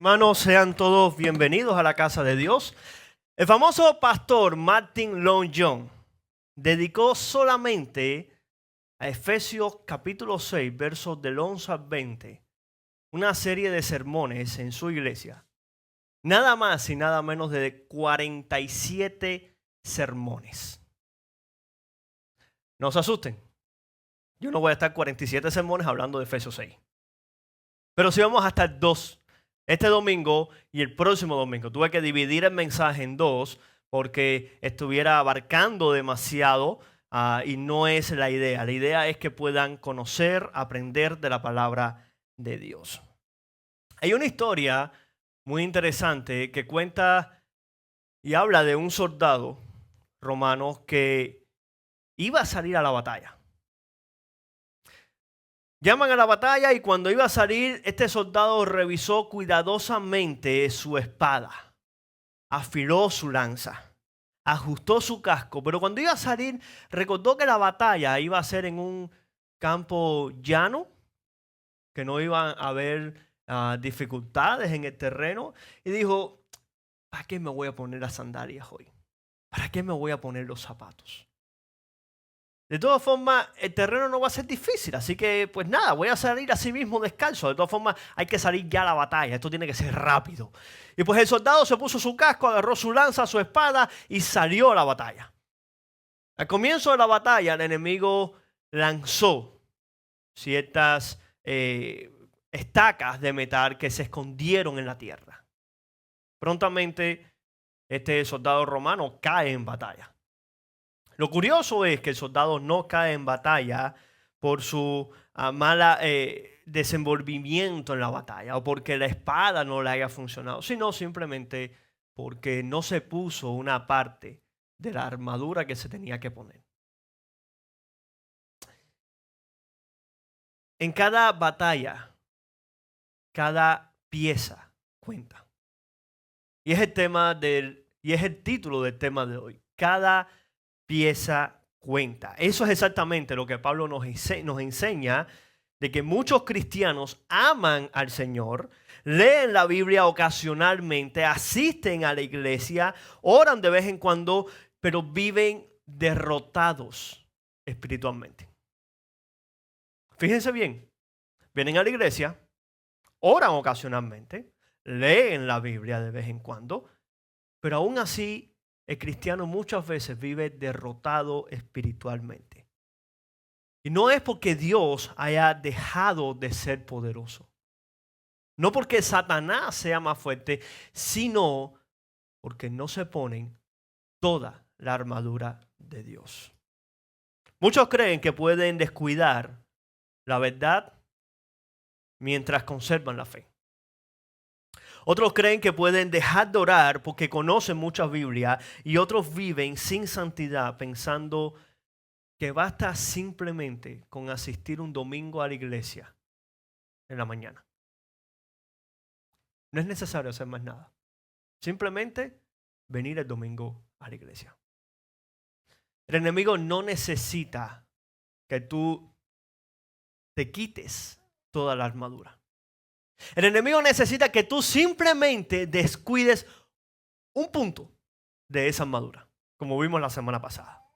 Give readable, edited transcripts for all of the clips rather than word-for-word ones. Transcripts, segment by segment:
Hermanos, sean todos bienvenidos a la casa de Dios. El famoso pastor Martin Lloyd Jones dedicó solamente a Efesios capítulo 6, versos del 11 al 20, una serie de sermones en su iglesia. Nada más y nada menos de 47 sermones. No se asusten, yo no voy a estar 47 sermones hablando de Efesios 6. Pero sí vamos a estar dos. Este domingo y el próximo domingo. Tuve que dividir el mensaje en dos porque estuviera abarcando demasiado y no es la idea. La idea es que puedan conocer, aprender de la palabra de Dios. Hay una historia muy interesante que cuenta y habla de un soldado romano que iba a salir a la batalla. Llaman a la batalla y cuando iba a salir, este soldado revisó cuidadosamente su espada, afiló su lanza, ajustó su casco, pero cuando iba a salir, recordó que la batalla iba a ser en un campo llano, que no iban a haber dificultades en el terreno, y dijo, ¿para qué me voy a poner las sandalias hoy? ¿Para qué me voy a poner los zapatos? De todas formas, el terreno no va a ser difícil, así que pues nada, voy a salir así mismo descalzo. De todas formas, hay que salir ya a la batalla, esto tiene que ser rápido. Y pues el soldado se puso su casco, agarró su lanza, su espada y salió a la batalla. Al comienzo de la batalla, el enemigo lanzó ciertas estacas de metal que se escondieron en la tierra. Prontamente, este soldado romano cae en batalla. Lo curioso es que el soldado no cae en batalla por su mala desenvolvimiento en la batalla o porque la espada no le haya funcionado, sino simplemente porque no se puso una parte de la armadura que se tenía que poner. En cada batalla, cada pieza cuenta. Y es el título del tema de hoy. Cada pieza cuenta. Eso es exactamente lo que Pablo nos enseña de que muchos cristianos aman al Señor, leen la Biblia ocasionalmente, asisten a la iglesia, oran de vez en cuando, pero viven derrotados espiritualmente. Fíjense bien, vienen a la iglesia, oran ocasionalmente, leen la Biblia de vez en cuando, pero aún así el cristiano muchas veces vive derrotado espiritualmente. Y no es porque Dios haya dejado de ser poderoso. No porque Satanás sea más fuerte, sino porque no se ponen toda la armadura de Dios. Muchos creen que pueden descuidar la verdad mientras conservan la fe. Otros creen que pueden dejar de orar porque conocen mucha Biblia y otros viven sin santidad pensando que basta simplemente con asistir un domingo a la iglesia en la mañana. No es necesario hacer más nada. Simplemente venir el domingo a la iglesia. El enemigo no necesita que tú te quites toda la armadura. El enemigo necesita que tú simplemente descuides un punto de esa armadura, como vimos la semana pasada.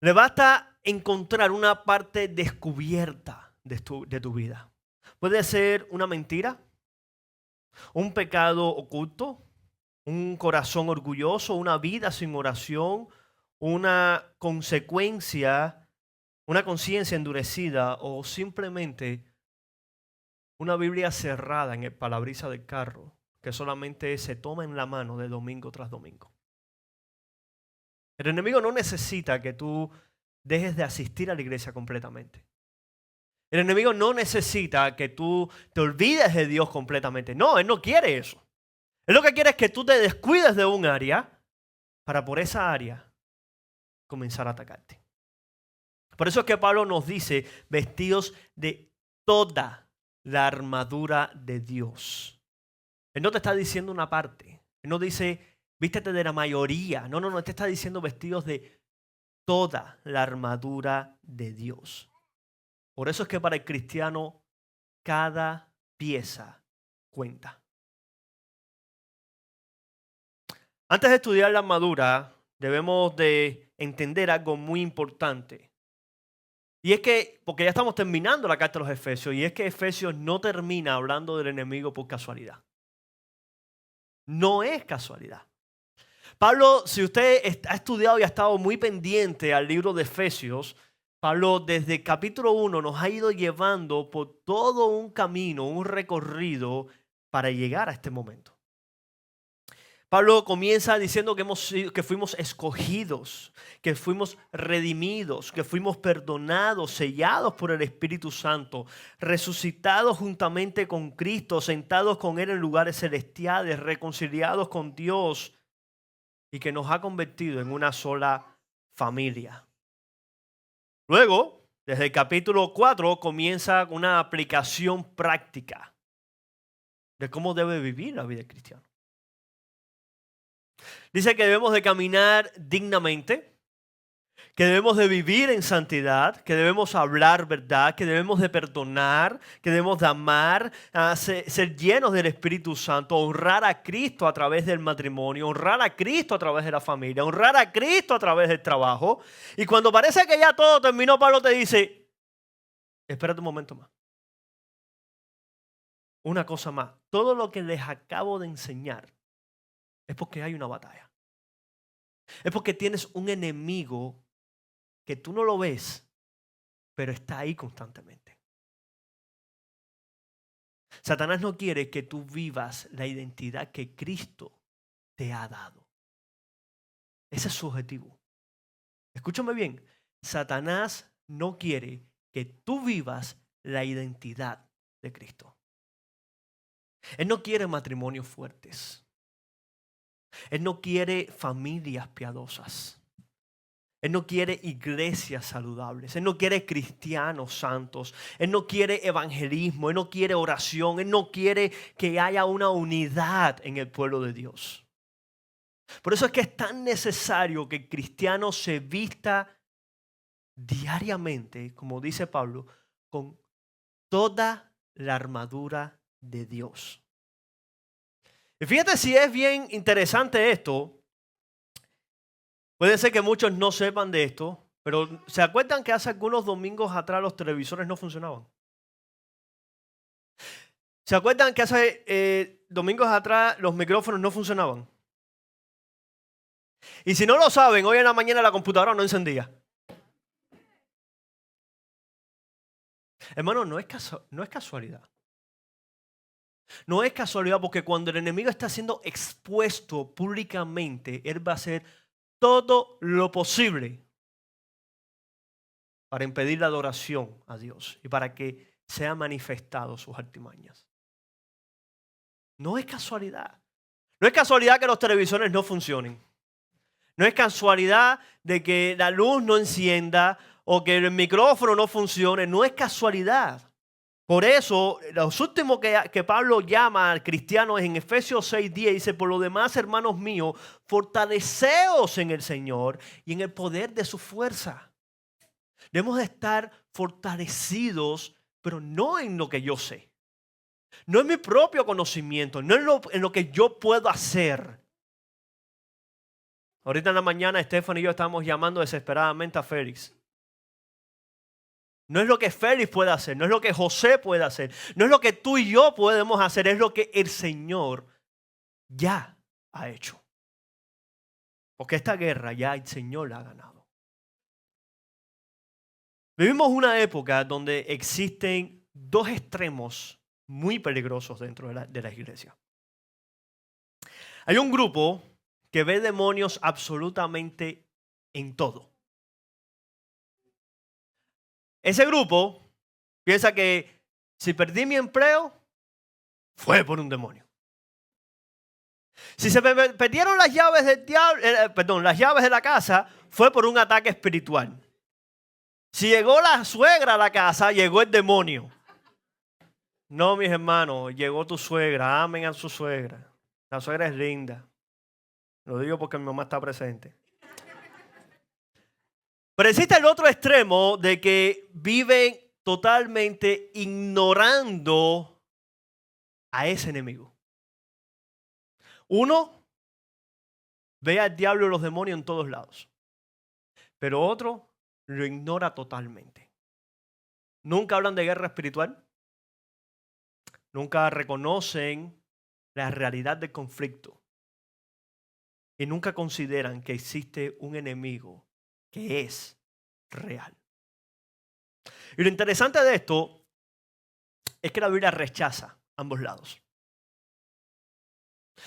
Le basta encontrar una parte descubierta de tu vida. Puede ser una mentira, un pecado oculto, un corazón orgulloso, una vida sin oración, una consecuencia, una conciencia endurecida o simplemente una Biblia cerrada en el parabrisas del carro que solamente se toma en la mano de domingo tras domingo. El enemigo no necesita que tú dejes de asistir a la iglesia completamente. El enemigo no necesita que tú te olvides de Dios completamente. No, él no quiere eso. Él lo que quiere es que tú te descuides de un área para por esa área comenzar a atacarte. Por eso es que Pablo nos dice, vestidos de toda la armadura de Dios. Él no te está diciendo una parte. Él no dice, vístete de la mayoría. No, él te está diciendo vestidos de toda la armadura de Dios. Por eso es que para el cristiano cada pieza cuenta. Antes de estudiar la armadura, debemos de entender algo muy importante. Y es que, porque ya estamos terminando la carta de los Efesios, y es que Efesios no termina hablando del enemigo por casualidad. No es casualidad. Pablo, si usted ha estudiado y ha estado muy pendiente al libro de Efesios, Pablo desde el capítulo 1 nos ha ido llevando por todo un camino, un recorrido para llegar a este momento. Pablo comienza diciendo que fuimos escogidos, que fuimos redimidos, que fuimos perdonados, sellados por el Espíritu Santo, resucitados juntamente con Cristo, sentados con Él en lugares celestiales, reconciliados con Dios y que nos ha convertido en una sola familia. Luego, desde el capítulo 4 comienza una aplicación práctica de cómo debe vivir la vida cristiana. Dice que debemos de caminar dignamente, que debemos de vivir en santidad, que debemos hablar verdad, que debemos de perdonar, que debemos de amar, ser llenos del Espíritu Santo, honrar a Cristo a través del matrimonio, honrar a Cristo a través de la familia, honrar a Cristo a través del trabajo. Y cuando parece que ya todo terminó, Pablo te dice, espérate un momento más. Una cosa más, todo lo que les acabo de enseñar es porque hay una batalla. Es porque tienes un enemigo que tú no lo ves, pero está ahí constantemente. Satanás no quiere que tú vivas la identidad que Cristo te ha dado. Ese es su objetivo. Escúchame bien, Satanás no quiere que tú vivas la identidad de Cristo. Él no quiere matrimonios fuertes. Él no quiere familias piadosas. Él no quiere iglesias saludables. Él no quiere cristianos santos. Él no quiere evangelismo. Él no quiere oración. Él no quiere que haya una unidad en el pueblo de Dios. Por eso es que es tan necesario que el cristiano se vista diariamente, como dice Pablo, con toda la armadura de Dios. Y fíjate si es bien interesante esto. Puede ser que muchos no sepan de esto, pero ¿se acuerdan que hace algunos domingos atrás los televisores no funcionaban? ¿Se acuerdan que hace domingos atrás los micrófonos no funcionaban? Y si no lo saben, hoy en la mañana la computadora no encendía. Hermano, no es casualidad. No es casualidad porque cuando el enemigo está siendo expuesto públicamente, él va a hacer todo lo posible para impedir la adoración a Dios y para que sean manifestados sus artimañas. No es casualidad. No es casualidad que los televisores no funcionen. No es casualidad de que la luz no encienda o que el micrófono no funcione. No es casualidad. Por eso, los últimos que Pablo llama al cristiano es en Efesios 6:10. Dice, por lo demás, hermanos míos, fortaleceos en el Señor y en el poder de su fuerza. Debemos de estar fortalecidos, pero no en lo que yo sé. No en mi propio conocimiento, no en lo que yo puedo hacer. Ahorita en la mañana, Estefan y yo estamos llamando desesperadamente a Félix. No es lo que Félix puede hacer, no es lo que José puede hacer, no es lo que tú y yo podemos hacer, es lo que el Señor ya ha hecho. Porque esta guerra ya el Señor la ha ganado. Vivimos una época donde existen dos extremos muy peligrosos dentro de la iglesia. Hay un grupo que ve demonios absolutamente en todo. Ese grupo piensa que si perdí mi empleo, fue por un demonio. Si se me perdieron las llaves las llaves de la casa, fue por un ataque espiritual. Si llegó la suegra a la casa, llegó el demonio. No, mis hermanos, llegó tu suegra, amen a su suegra. La suegra es linda. Lo digo porque mi mamá está presente. Pero existe el otro extremo de que viven totalmente ignorando a ese enemigo. Uno ve al diablo y los demonios en todos lados. Pero otro lo ignora totalmente. Nunca hablan de guerra espiritual. Nunca reconocen la realidad del conflicto. Y nunca consideran que existe un enemigo que es real. Y lo interesante de esto es que la Biblia rechaza ambos lados.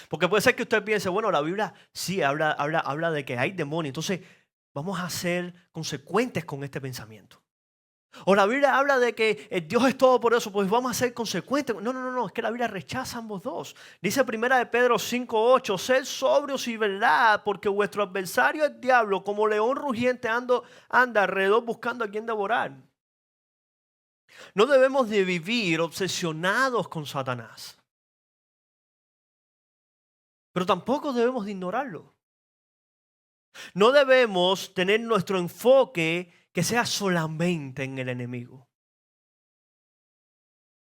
Porque puede ser que usted piense, bueno, la Biblia sí habla de que hay demonios, entonces vamos a ser consecuentes con este pensamiento. O la Biblia habla de que Dios es todopoderoso, pues vamos a ser consecuentes. No, es que la Biblia rechaza ambos dos. Dice 1 de Pedro 5:8, sed sobrios y velad, porque vuestro adversario el diablo, como león rugiente anda alrededor buscando a quien devorar. No debemos de vivir obsesionados con Satanás. Pero tampoco debemos de ignorarlo. No debemos tener nuestro enfoque que sea solamente en el enemigo.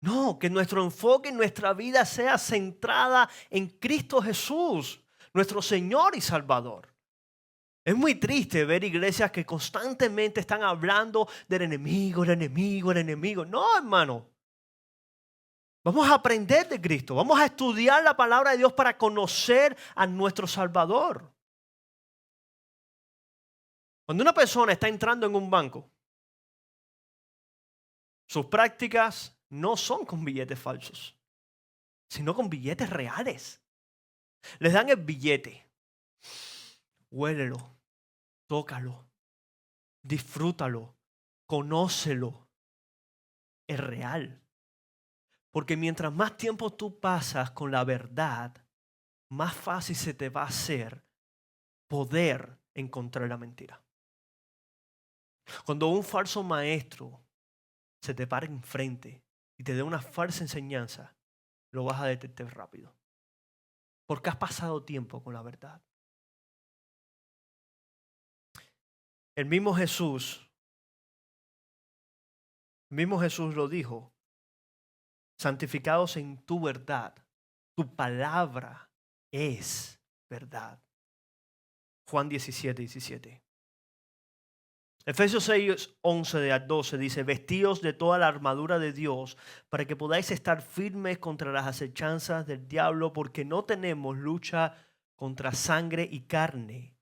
No, que nuestro enfoque en nuestra vida sea centrada en Cristo Jesús, nuestro Señor y Salvador. Es muy triste ver iglesias que constantemente están hablando del enemigo, el enemigo, el enemigo. No, hermano. Vamos a aprender de Cristo. Vamos a estudiar la palabra de Dios para conocer a nuestro Salvador. Cuando una persona está entrando en un banco, sus prácticas no son con billetes falsos, sino con billetes reales. Les dan el billete. Huélelo, tócalo, disfrútalo, conócelo. Es real. Porque mientras más tiempo tú pasas con la verdad, más fácil se te va a hacer poder encontrar la mentira. Cuando un falso maestro se te para enfrente y te dé una falsa enseñanza, lo vas a detectar rápido. Porque has pasado tiempo con la verdad. El mismo Jesús lo dijo, santificados en tu verdad, tu palabra es verdad. Juan 17:17. Efesios 6:11-12 dice, vestíos de toda la armadura de Dios para que podáis estar firmes contra las acechanzas del diablo, porque no tenemos lucha contra sangre y carne,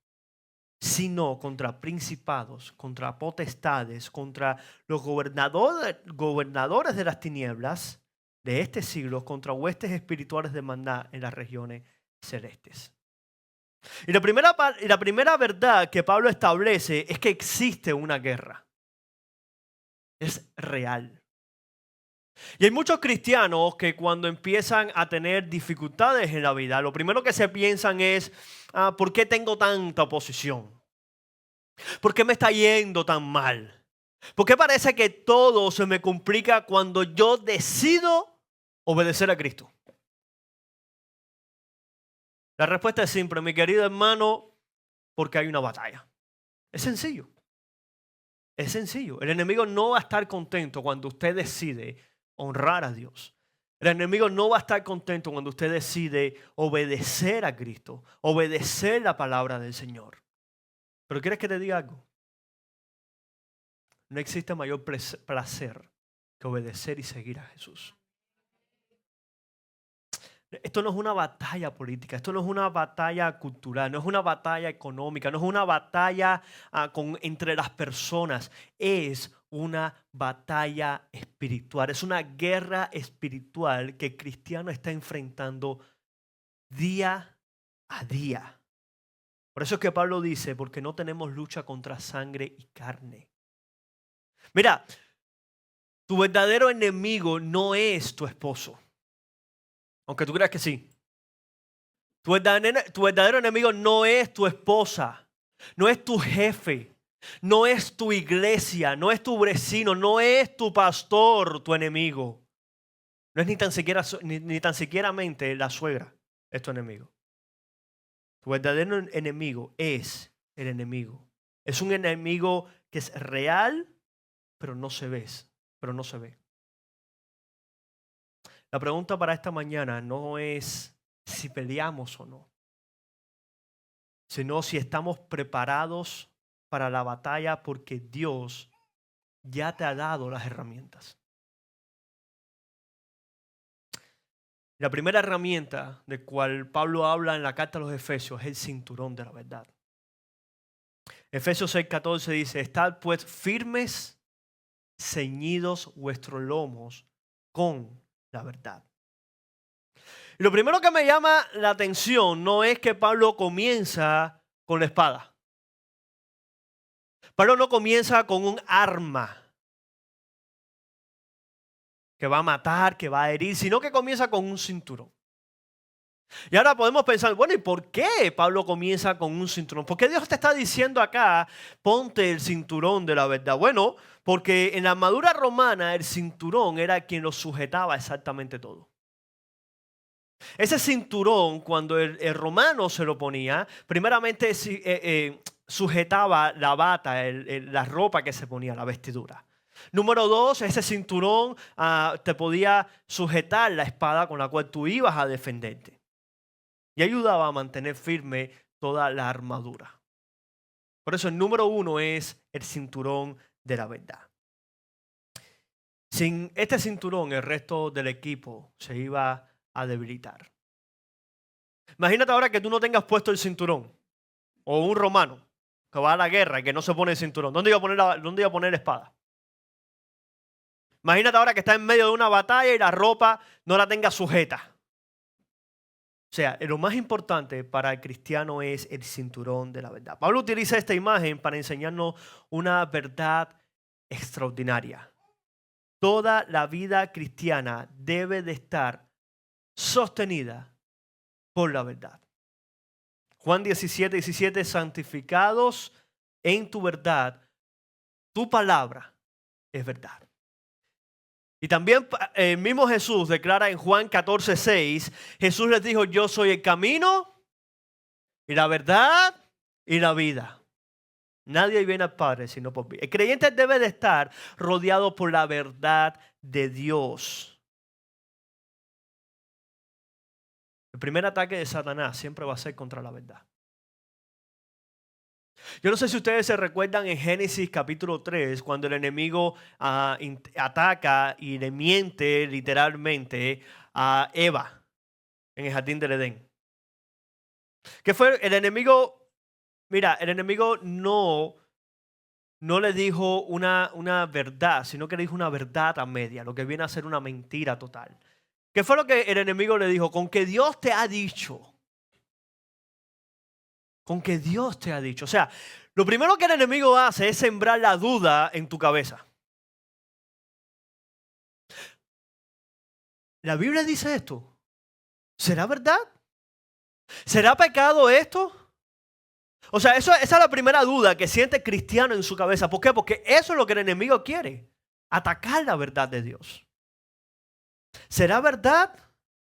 sino contra principados, contra potestades, contra los gobernadores de las tinieblas de este siglo, contra huestes espirituales de maldad en las regiones celestes. Y la primera verdad que Pablo establece es que existe una guerra. Es real. Y hay muchos cristianos que cuando empiezan a tener dificultades en la vida, lo primero que se piensan es, ¿por qué tengo tanta oposición? ¿Por qué me está yendo tan mal? ¿Por qué parece que todo se me complica cuando yo decido obedecer a Cristo? La respuesta es simple, mi querido hermano, porque hay una batalla. Es sencillo. Es sencillo. El enemigo no va a estar contento cuando usted decide honrar a Dios. El enemigo no va a estar contento cuando usted decide obedecer a Cristo, obedecer la palabra del Señor. Pero ¿quieres que te diga algo? No existe mayor placer que obedecer y seguir a Jesús. Esto no es una batalla política, esto no es una batalla cultural, no es una batalla económica, no es una batalla entre las personas, es una batalla espiritual, es una guerra espiritual que el cristiano está enfrentando día a día. Por eso es que Pablo dice, porque no tenemos lucha contra sangre y carne. Mira, tu verdadero enemigo no es tu esposo. Aunque tú creas que sí. Tu verdadero enemigo no es tu esposa, no es tu jefe, no es tu iglesia, no es tu vecino, no es tu pastor tu enemigo. No es ni tan siquiera mente la suegra es tu enemigo. Tu verdadero enemigo es el enemigo. Es un enemigo que es real, pero no se ve. La pregunta para esta mañana no es si peleamos o no. sino si estamos preparados para la batalla porque Dios ya te ha dado las herramientas. La primera herramienta de cual Pablo habla en la carta a los Efesios es el cinturón de la verdad. Efesios 6:14 dice, estad pues firmes, ceñidos vuestros lomos con la verdad. Y lo primero que me llama la atención no es que Pablo comienza con la espada. Pablo no comienza con un arma que va a matar, que va a herir, sino que comienza con un cinturón. Y ahora podemos pensar, bueno, ¿y por qué Pablo comienza con un cinturón? ¿Por qué Dios te está diciendo acá, ponte el cinturón de la verdad? Bueno, porque en la armadura romana el cinturón era quien lo sujetaba exactamente todo. Ese cinturón, cuando el romano se lo ponía, primeramente sujetaba la bata, la ropa que se ponía, la vestidura. Número 2, ese cinturón te podía sujetar la espada con la cual tú ibas a defenderte. Y ayudaba a mantener firme toda la armadura. Por eso el número 1 es el cinturón de la verdad. Sin este cinturón, el resto del equipo se iba a debilitar. Imagínate ahora que tú no tengas puesto el cinturón. O un romano que va a la guerra y que no se pone el cinturón. ¿Dónde iba a poner la espada? Imagínate ahora que está en medio de una batalla y la ropa no la tenga sujeta. O sea, lo más importante para el cristiano es el cinturón de la verdad. Pablo utiliza esta imagen para enseñarnos una verdad extraordinaria. Toda la vida cristiana debe de estar sostenida por la verdad. Juan 17:17, santificados en tu verdad, tu palabra es verdad. Y también el mismo Jesús declara en Juan 14:6, Jesús les dijo, yo soy el camino y la verdad y la vida. Nadie viene al Padre sino por mí. El creyente debe de estar rodeado por la verdad de Dios. El primer ataque de Satanás siempre va a ser contra la verdad. Yo no sé si ustedes se recuerdan en Génesis capítulo 3, cuando el enemigo ataca y le miente literalmente a Eva en el jardín del Edén. ¿Qué fue? El enemigo, mira, el enemigo no le dijo una verdad, sino que le dijo una verdad a media, lo que viene a ser una mentira total. ¿Qué fue lo que el enemigo le dijo? Con que Dios te ha dicho. Con que Dios te ha dicho. O sea, lo primero que el enemigo hace es sembrar la duda en tu cabeza. La Biblia dice esto. ¿Será verdad? ¿Será pecado esto? O sea, esa es la primera duda que siente el cristiano en su cabeza. ¿Por qué? Porque eso es lo que el enemigo quiere. Atacar la verdad de Dios. ¿Será verdad?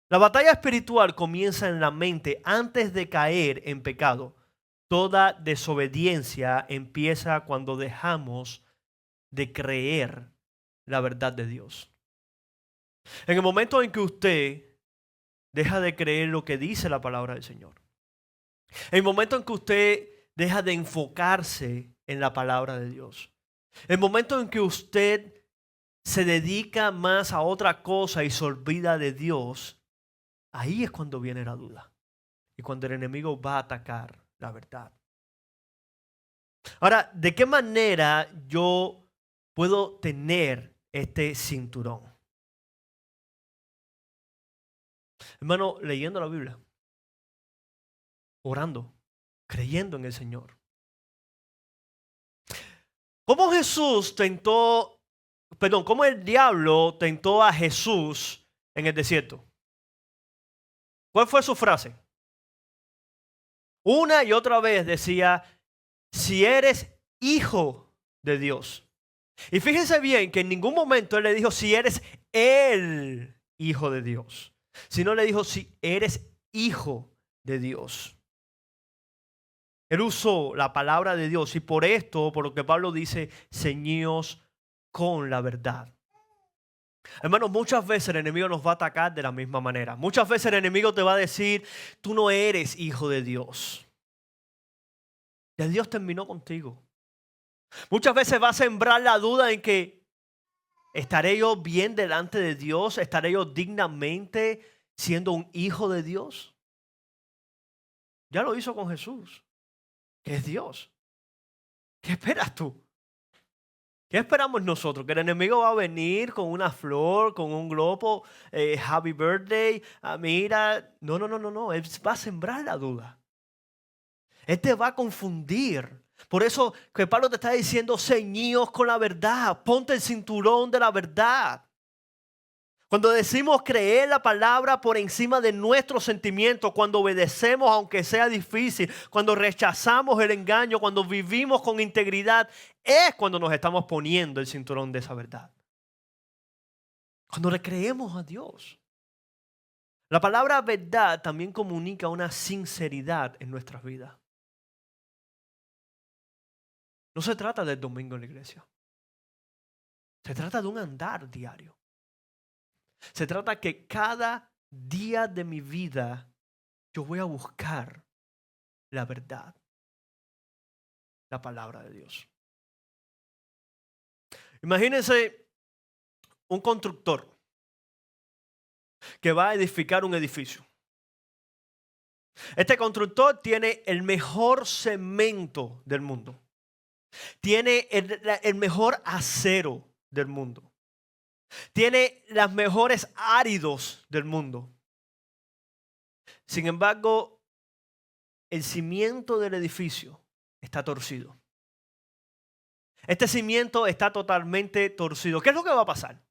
La batalla espiritual comienza en la mente antes de caer en pecado. Toda desobediencia empieza cuando dejamos de creer la verdad de Dios. En el momento en que usted deja de creer lo que dice la palabra del Señor. En el momento en que usted deja de enfocarse en la palabra de Dios. En el momento en que usted se dedica más a otra cosa y se olvida de Dios, ahí es cuando viene la duda. Y cuando el enemigo va a atacar la verdad. Ahora, ¿de qué manera yo puedo tener este cinturón? Hermano, leyendo la Biblia, orando, creyendo en el Señor. ¿Cómo cómo el diablo tentó a Jesús en el desierto? ¿Cuál fue su frase? Una y otra vez decía, si eres hijo de Dios. Y fíjense bien que en ningún momento él le dijo si eres el hijo de Dios, sino le dijo si eres hijo de Dios. Él usó la palabra de Dios y por esto, por lo que Pablo dice, ceñíos con la verdad. Hermanos, muchas veces el enemigo nos va a atacar de la misma manera. Muchas veces el enemigo te va a decir, tú no eres hijo de Dios. Ya Dios terminó contigo. Muchas veces va a sembrar la duda en que ¿estaré yo bien delante de Dios? ¿Estaré yo dignamente siendo un hijo de Dios? Ya lo hizo con Jesús, que es Dios. ¿Qué esperas tú? ¿Qué esperamos nosotros? ¿Que el enemigo va a venir con una flor, con un globo? Happy birthday, mira. No, no, no, no, no. Él va a sembrar la duda. Él te va a confundir. Por eso que Pablo te está diciendo, ceñíos con la verdad. Ponte el cinturón de la verdad. Cuando decimos creer la palabra por encima de nuestros sentimientos, cuando obedecemos aunque sea difícil, cuando rechazamos el engaño, cuando vivimos con integridad, es cuando nos estamos poniendo el cinturón de esa verdad. Cuando le creemos a Dios. La palabra verdad también comunica una sinceridad en nuestras vidas. No se trata del domingo en la iglesia. Se trata de un andar diario. Se trata que cada día de mi vida yo voy a buscar la verdad, la palabra de Dios. Imagínense un constructor que va a edificar un edificio. Este constructor tiene el mejor cemento del mundo. Tiene el mejor acero del mundo. Tiene las mejores áridos del mundo. Sin embargo, el cimiento del edificio está torcido. Este cimiento está totalmente torcido. ¿Qué es lo que va a pasar?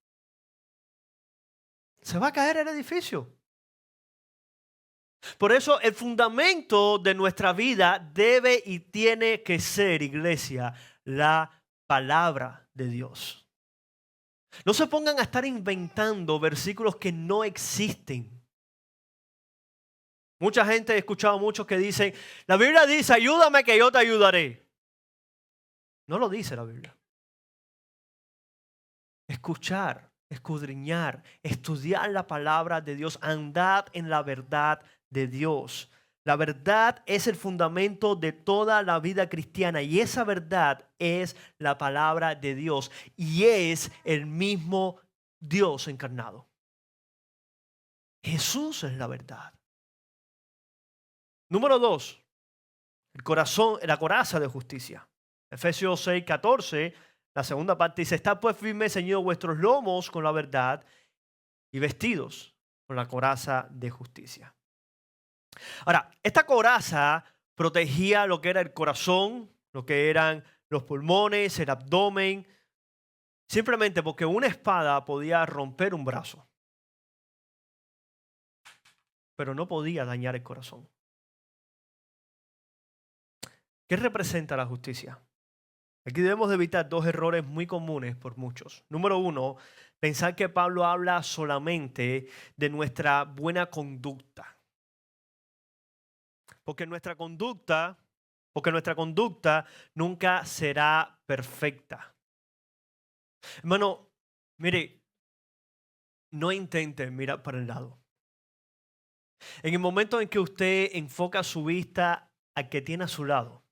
Se va a caer el edificio. Por eso el fundamento de nuestra vida debe y tiene que ser, iglesia, la palabra de Dios. No se pongan a estar inventando versículos que no existen. Mucha gente, he escuchado muchos que dicen, la Biblia dice, ayúdame que yo te ayudaré. No lo dice la Biblia. Escuchar, escudriñar, estudiar la palabra de Dios, andad en la verdad de Dios. La verdad es el fundamento de toda la vida cristiana y esa verdad es la palabra de Dios y es el mismo Dios encarnado. Jesús es la verdad. Número 2, el corazón, la coraza de justicia. Efesios 6:14, la segunda parte dice, estad pues firmes, ceñidos vuestros lomos con la verdad y vestidos con la coraza de justicia. Ahora, esta coraza protegía lo que era el corazón, lo que eran los pulmones, el abdomen, simplemente porque una espada podía romper un brazo, pero no podía dañar el corazón. ¿Qué representa la justicia? Aquí debemos de evitar dos errores muy comunes por muchos. Número 1, pensar que Pablo habla solamente de nuestra buena conducta. Porque nuestra conducta nunca será perfecta. Hermano, mire, no intente mirar para el lado. En el momento en que usted enfoca su vista al que tiene a su lado,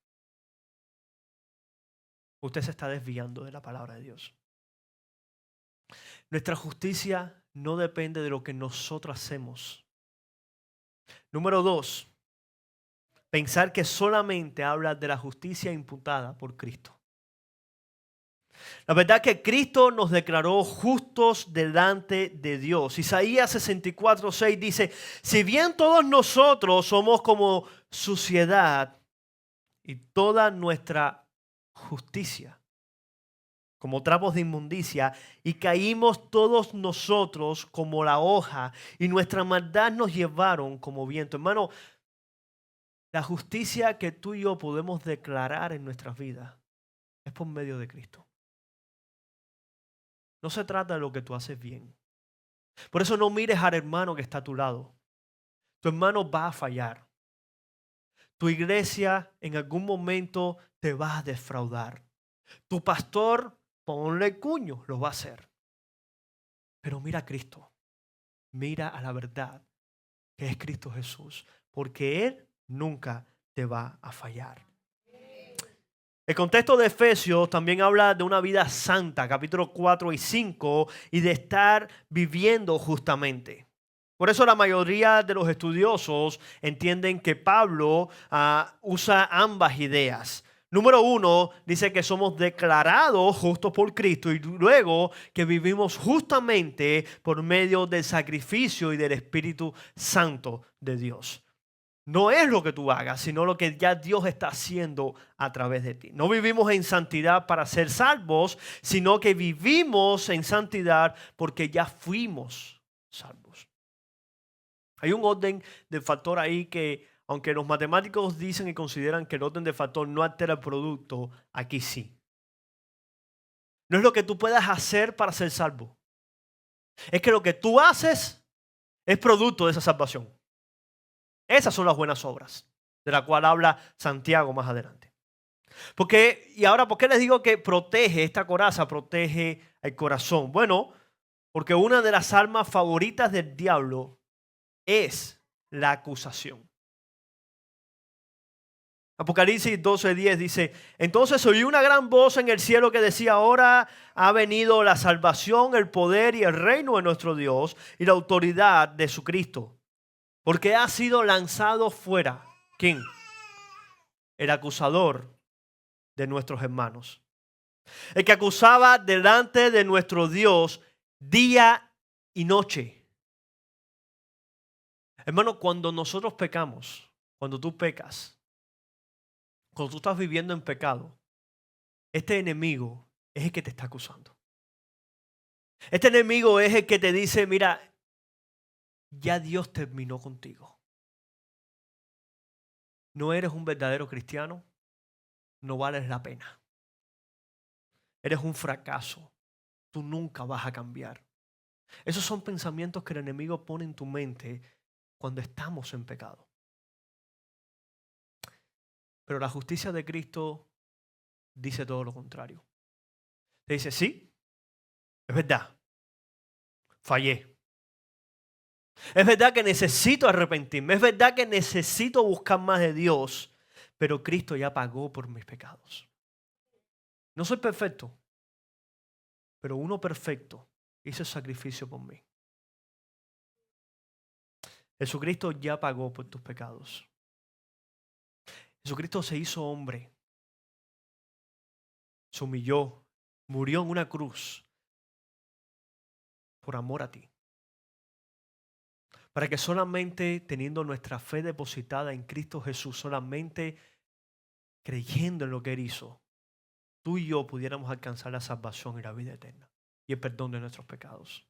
usted se está desviando de la palabra de Dios. Nuestra justicia no depende de lo que nosotros hacemos. Número 2, pensar que solamente habla de la justicia imputada por Cristo. La verdad es que Cristo nos declaró justos delante de Dios. Isaías 64:6 dice, si bien todos nosotros somos como suciedad y toda nuestra justicia como trapos de inmundicia, y caímos todos nosotros como la hoja, y nuestra maldad nos llevaron como viento. Hermano, la justicia que tú y yo podemos declarar en nuestras vidas es por medio de Cristo. No se trata de lo que tú haces bien. Por eso no mires al hermano que está a tu lado. Tu hermano va a fallar. Tu iglesia en algún momento te va a defraudar. Tu pastor, ponle cuño, lo va a hacer. Pero mira a Cristo. Mira a la verdad que es Cristo Jesús. Porque Él nunca te va a fallar. El contexto de Efesios también habla de una vida santa, capítulos 4 y 5, y de estar viviendo justamente. Por eso la mayoría de los estudiosos entienden que Pablo usa ambas ideas. Número uno, dice que somos declarados justos por Cristo y luego que vivimos justamente por medio del sacrificio y del Espíritu Santo de Dios. No es lo que tú hagas, sino lo que ya Dios está haciendo a través de ti. No vivimos en santidad para ser salvos, sino que vivimos en santidad porque ya fuimos salvos. Hay un orden de factor ahí que, aunque los matemáticos dicen y consideran que el orden de factor no altera el producto, aquí sí. No es lo que tú puedas hacer para ser salvo. Es que lo que tú haces es producto de esa salvación. Esas son las buenas obras, de la cual habla Santiago más adelante. ¿Por qué les digo que protege, esta coraza protege el corazón? Bueno, porque una de las armas favoritas del diablo es la acusación. Apocalipsis 12:10 dice, entonces oí una gran voz en el cielo que decía, ahora ha venido la salvación, el poder y el reino de nuestro Dios y la autoridad de su Cristo. Porque ha sido lanzado fuera, ¿quién? El acusador de nuestros hermanos. El que acusaba delante de nuestro Dios día y noche. Hermano, cuando nosotros pecamos, cuando tú pecas, cuando tú estás viviendo en pecado, este enemigo es el que te está acusando. Este enemigo es el que te dice, mira, ya Dios terminó contigo. No eres un verdadero cristiano, no vales la pena. Eres un fracaso, tú nunca vas a cambiar. Esos son pensamientos que el enemigo pone en tu mente cuando estamos en pecado. Pero la justicia de Cristo dice todo lo contrario. Te dice, sí, es verdad, fallé. Es verdad que necesito arrepentirme, es verdad que necesito buscar más de Dios, pero Cristo ya pagó por mis pecados. No soy perfecto, pero uno perfecto hizo el sacrificio por mí. Jesucristo ya pagó por tus pecados. Jesucristo se hizo hombre, se humilló, murió en una cruz por amor a ti. Para que solamente teniendo nuestra fe depositada en Cristo Jesús, solamente creyendo en lo que Él hizo, tú y yo pudiéramos alcanzar la salvación y la vida eterna y el perdón de nuestros pecados.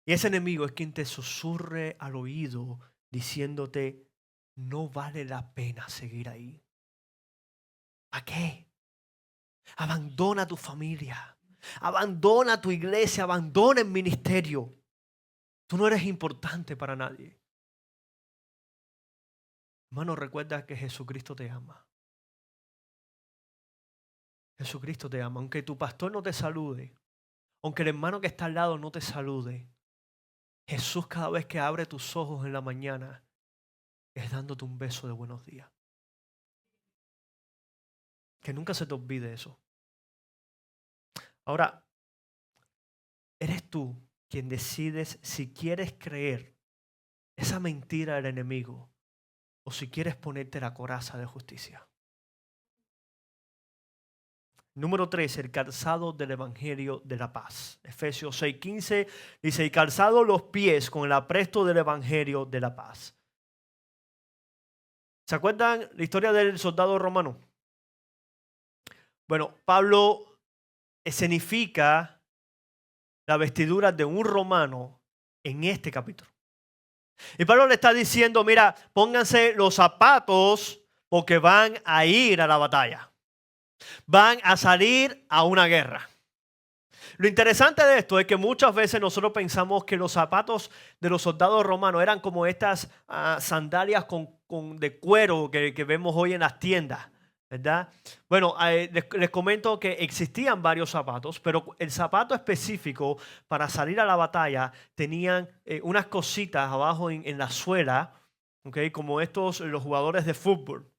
Y ese enemigo es quien te susurre al oído diciéndote, no vale la pena seguir ahí. ¿Para qué? Abandona tu familia, abandona tu iglesia, abandona el ministerio. Tú no eres importante para nadie. Hermano, recuerda que Jesucristo te ama. Jesucristo te ama. Aunque tu pastor no te salude, aunque el hermano que está al lado no te salude, Jesús cada vez que abre tus ojos en la mañana es dándote un beso de buenos días. Que nunca se te olvide eso. Ahora, eres tú quien decides si quieres creer esa mentira del enemigo o si quieres ponerte la coraza de justicia. Número 3, el calzado del Evangelio de la paz. Efesios 6:15 dice, y calzado los pies con el apresto del Evangelio de la paz. ¿Se acuerdan la historia del soldado romano? Bueno, Pablo escenifica la vestidura de un romano en este capítulo. Y Pablo le está diciendo, mira, pónganse los zapatos porque van a ir a la batalla. Van a salir a una guerra. Lo interesante de esto es que muchas veces nosotros pensamos que los zapatos de los soldados romanos eran como estas sandalias de cuero que vemos hoy en las tiendas, ¿verdad? Bueno, les comento que existían varios zapatos, pero el zapato específico para salir a la batalla tenían unas cositas abajo en la suela, ¿okay? Como los jugadores de fútbol.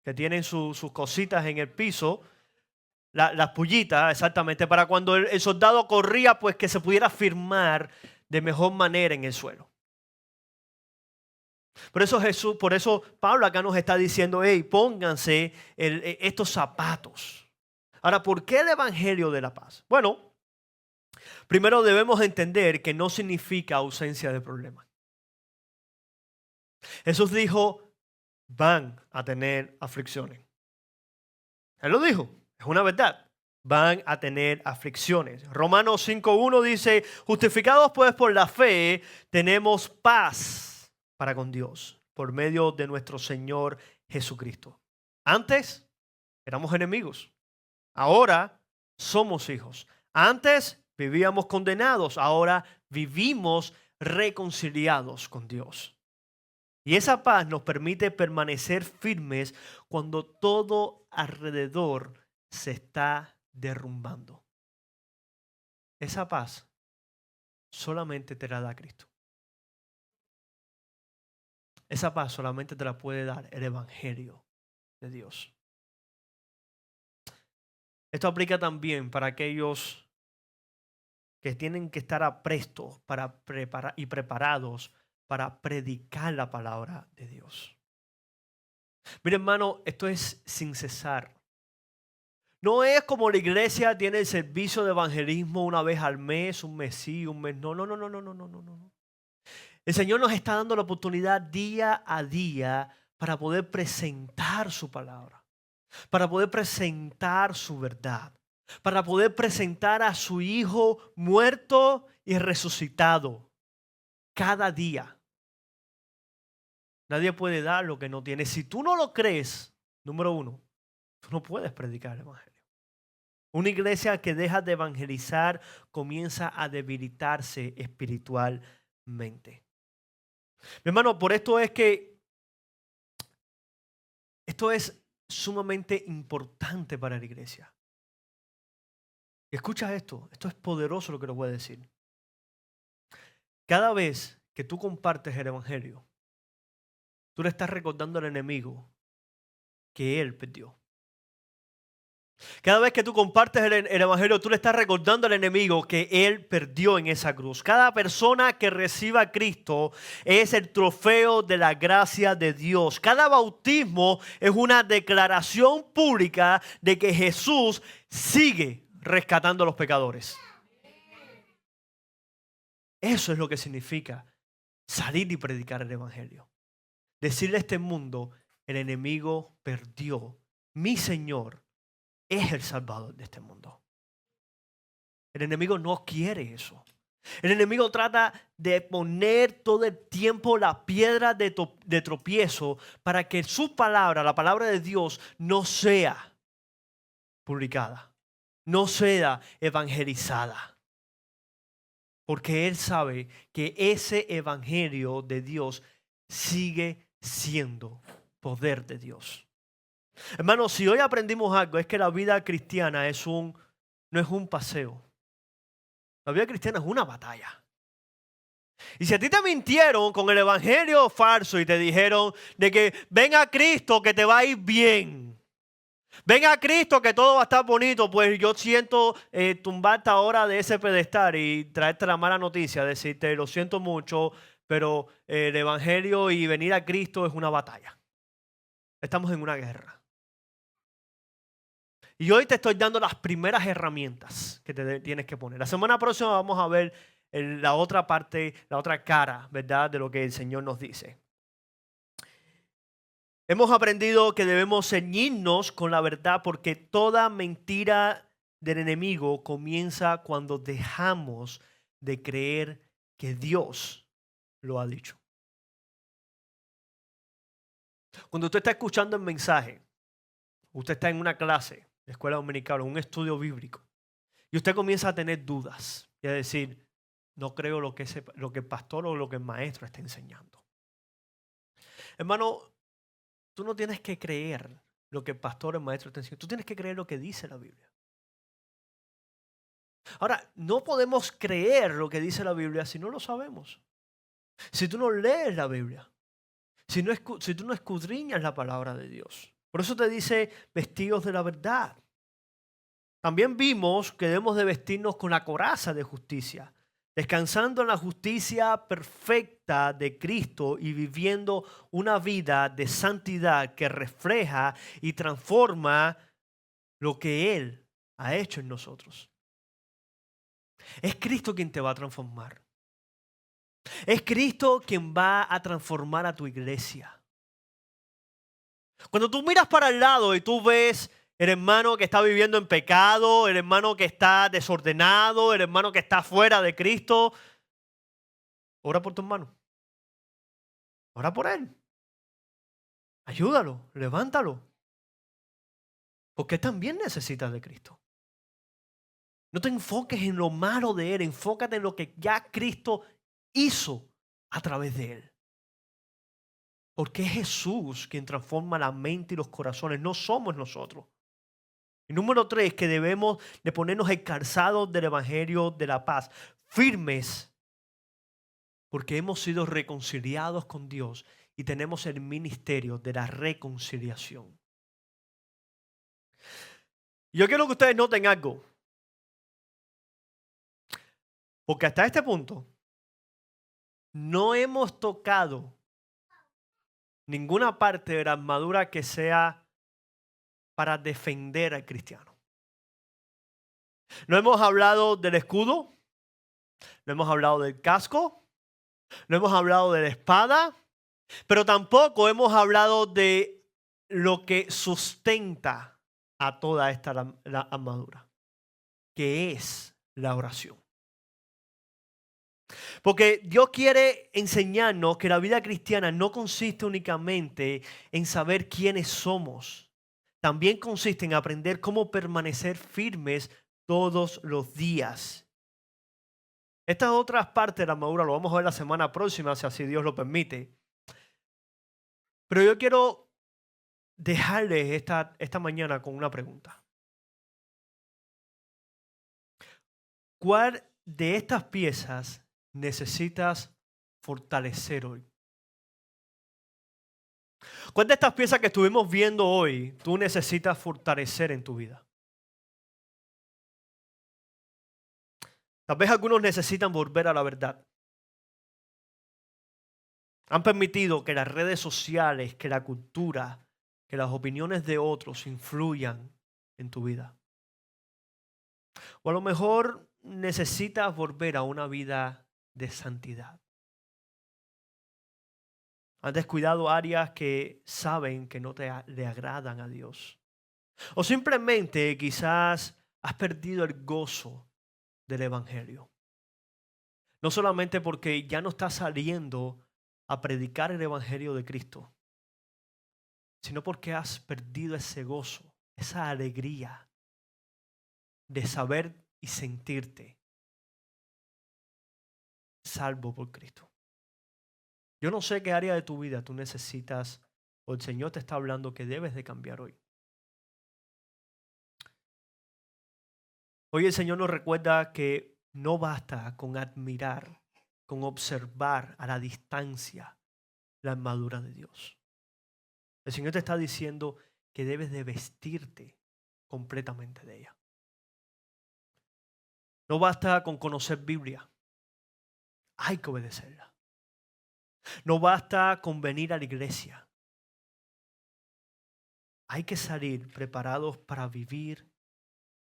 que tienen sus cositas en el piso, las pullitas, exactamente, para cuando el soldado corría, pues que se pudiera firmar de mejor manera en el suelo. Por eso Pablo acá nos está diciendo, hey, pónganse estos zapatos. Ahora, ¿por qué el evangelio de la paz? Bueno, primero debemos entender que no significa ausencia de problemas. Jesús dijo, van a tener aflicciones. Él lo dijo, es una verdad. Van a tener aflicciones. Romanos 5:1 dice, justificados pues por la fe, tenemos paz para con Dios por medio de nuestro Señor Jesucristo. Antes éramos enemigos, ahora somos hijos. Antes vivíamos condenados, ahora vivimos reconciliados con Dios. Y esa paz nos permite permanecer firmes cuando todo alrededor se está derrumbando. Esa paz solamente te la da Cristo. Esa paz solamente te la puede dar el Evangelio de Dios. Esto aplica también para aquellos que tienen que estar aprestos para y preparados para predicar la palabra de Dios. Mira, hermano, esto es sin cesar. No es como la iglesia tiene el servicio de evangelismo una vez al mes, un mes sí, un mes no. No. El Señor nos está dando la oportunidad día a día para poder presentar su palabra, para poder presentar su verdad, para poder presentar a su Hijo muerto y resucitado cada día. Nadie puede dar lo que no tiene. Si tú no lo crees, número uno, tú no puedes predicar el evangelio. Una iglesia que deja de evangelizar comienza a debilitarse espiritualmente. Mi hermano, por esto es que esto es sumamente importante para la iglesia. Escucha esto es poderoso lo que les voy a decir. Cada vez que tú compartes el evangelio, tú le estás recordando al enemigo que él perdió. Cada vez que tú compartes el evangelio, tú le estás recordando al enemigo que él perdió en esa cruz. Cada persona que reciba a Cristo es el trofeo de la gracia de Dios. Cada bautismo es una declaración pública de que Jesús sigue rescatando a los pecadores. Eso es lo que significa salir y predicar el evangelio. Decirle a este mundo, el enemigo perdió. Mi Señor es el Salvador de este mundo. El enemigo no quiere eso. El enemigo trata de poner todo el tiempo la piedra de tropiezo para que su palabra, la palabra de Dios, no sea publicada, no sea evangelizada. Porque él sabe que ese evangelio de Dios sigue siendo poder de Dios. Hermanos, si hoy aprendimos algo, es que la vida cristiana no es un paseo. La vida cristiana es una batalla. Y si a ti te mintieron con el evangelio falso y te dijeron de que ven a Cristo que te va a ir bien, ven a Cristo que todo va a estar bonito, pues yo siento tumbarte ahora de ese pedestal y traerte la mala noticia, decirte lo siento mucho, pero el evangelio y venir a Cristo es una batalla. Estamos en una guerra. Y hoy te estoy dando las primeras herramientas que te tienes que poner. La semana próxima vamos a ver la otra parte, la otra cara, ¿verdad? De lo que el Señor nos dice. Hemos aprendido que debemos ceñirnos con la verdad porque toda mentira del enemigo comienza cuando dejamos de creer que Dios lo ha dicho. Cuando usted está escuchando el mensaje, usted está en una clase de escuela dominical o un estudio bíblico y usted comienza a tener dudas y a decir, no creo lo que el pastor o lo que el maestro está enseñando. Hermano, tú no tienes que creer lo que el pastor o el maestro está enseñando. Tú tienes que creer lo que dice la Biblia. Ahora, no podemos creer lo que dice la Biblia si no lo sabemos. Si tú no lees la Biblia. Si tú no escudriñas la palabra de Dios. Por eso te dice vestidos de la verdad. También vimos que debemos de vestirnos con la coraza de justicia, descansando en la justicia perfecta de Cristo y viviendo una vida de santidad que refleja y transforma lo que Él ha hecho en nosotros. Es Cristo quien te va a transformar. Es Cristo quien va a transformar a tu iglesia. Cuando tú miras para el lado y tú ves el hermano que está viviendo en pecado, el hermano que está desordenado, el hermano que está fuera de Cristo, ora por tu hermano. Ora por él. Ayúdalo, levántalo. Porque también necesitas de Cristo. No te enfoques en lo malo de él, enfócate en lo que ya Cristo hizo a través de él. Porque es Jesús quien transforma la mente y los corazones, no somos nosotros. Y número 3, que debemos de ponernos el calzado del evangelio de la paz, firmes, porque hemos sido reconciliados con Dios y tenemos el ministerio de la reconciliación. Yo quiero que ustedes noten algo, porque hasta este punto no hemos tocado ninguna parte de la armadura que sea para defender al cristiano. No hemos hablado del escudo, no hemos hablado del casco, no hemos hablado de la espada, pero tampoco hemos hablado de lo que sustenta a toda esta la armadura, que es la oración. Porque Dios quiere enseñarnos que la vida cristiana no consiste únicamente en saber quiénes somos. También consiste en aprender cómo permanecer firmes todos los días. Estas otras partes de la armadura lo vamos a ver la semana próxima, si así Dios lo permite. Pero yo quiero dejarles esta mañana con una pregunta. ¿Cuál de estas piezas necesitas fortalecer hoy? ¿Cuál de estas piezas que estuvimos viendo hoy tú necesitas fortalecer en tu vida? Tal vez algunos necesitan volver a la verdad. Han permitido que las redes sociales, que la cultura, que las opiniones de otros influyan en tu vida. O a lo mejor necesitas volver a una vida de santidad. Has descuidado áreas que saben que no le agradan a Dios. O simplemente quizás has perdido el gozo del Evangelio. No solamente porque ya no estás saliendo a predicar el Evangelio de Cristo, sino porque has perdido ese gozo, esa alegría de saber y sentirte salvo por Cristo. Yo no sé qué área de tu vida tú necesitas o el Señor te está hablando que debes de cambiar hoy. Hoy el Señor nos recuerda que no basta con admirar, con observar a la distancia la armadura de Dios. El Señor te está diciendo que debes de vestirte completamente de ella. No basta con conocer Biblia, hay que obedecerla. No basta con venir a la iglesia. Hay que salir preparados para vivir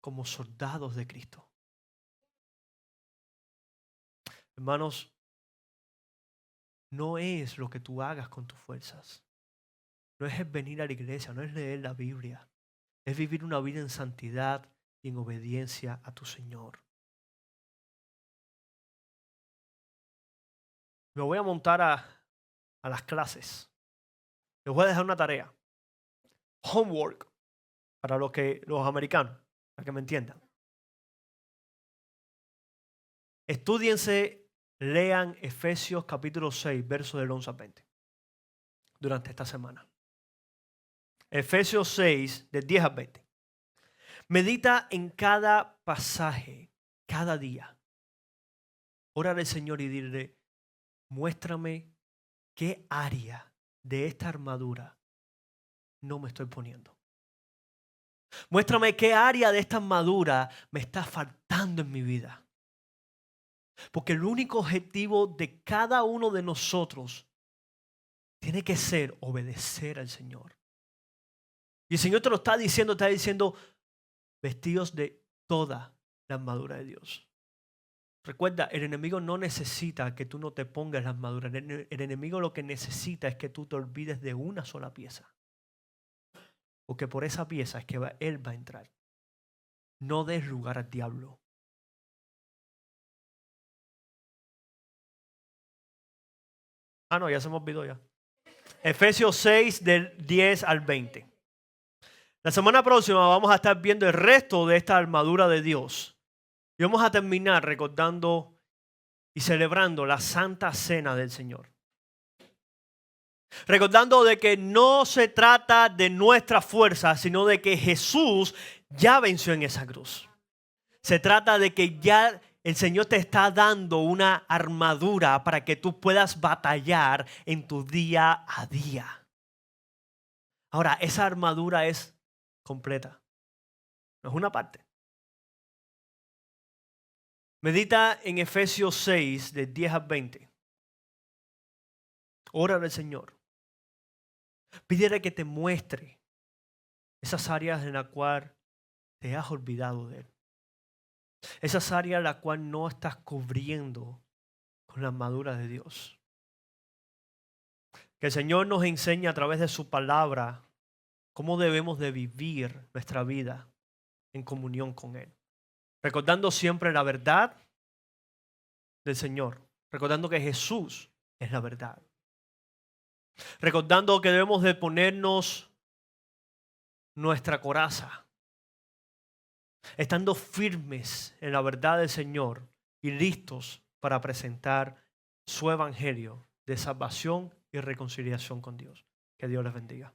como soldados de Cristo. Hermanos, no es lo que tú hagas con tus fuerzas. No es el venir a la iglesia, no es leer la Biblia. Es vivir una vida en santidad y en obediencia a tu Señor. Me voy a montar a las clases. Les voy a dejar una tarea. Homework. Para los americanos, para que me entiendan. Estúdiense, lean Efesios capítulo 6, versos del 11 al 20. Durante esta semana. Efesios 6, del 10 al 20. Medita en cada pasaje, cada día. Órale al Señor y dile, muéstrame qué área de esta armadura no me estoy poniendo. Muéstrame qué área de esta armadura me está faltando en mi vida. Porque el único objetivo de cada uno de nosotros tiene que ser obedecer al Señor. Y el Señor te lo está diciendo, vestidos de toda la armadura de Dios. Recuerda, el enemigo no necesita que tú no te pongas la armadura. El enemigo lo que necesita es que tú te olvides de una sola pieza. Porque por esa pieza es que él va a entrar. No des lugar al diablo. No, ya se me olvidó ya. Efesios 6 del 10 al 20. La semana próxima vamos a estar viendo el resto de esta armadura de Dios. Y vamos a terminar recordando y celebrando la Santa Cena del Señor. Recordando de que no se trata de nuestra fuerza, sino de que Jesús ya venció en esa cruz. Se trata de que ya el Señor te está dando una armadura para que tú puedas batallar en tu día a día. Ahora, esa armadura es completa. No es una parte. Medita en Efesios 6, de 10 al 20. Ora al Señor. Pídele que te muestre esas áreas en las cuales te has olvidado de Él. Esas áreas en las cuales no estás cubriendo con la armadura de Dios. Que el Señor nos enseñe a través de su palabra cómo debemos de vivir nuestra vida en comunión con Él. Recordando siempre la verdad del Señor. Recordando que Jesús es la verdad. Recordando que debemos de ponernos nuestra coraza. Estando firmes en la verdad del Señor y listos para presentar su evangelio de salvación y reconciliación con Dios. Que Dios les bendiga.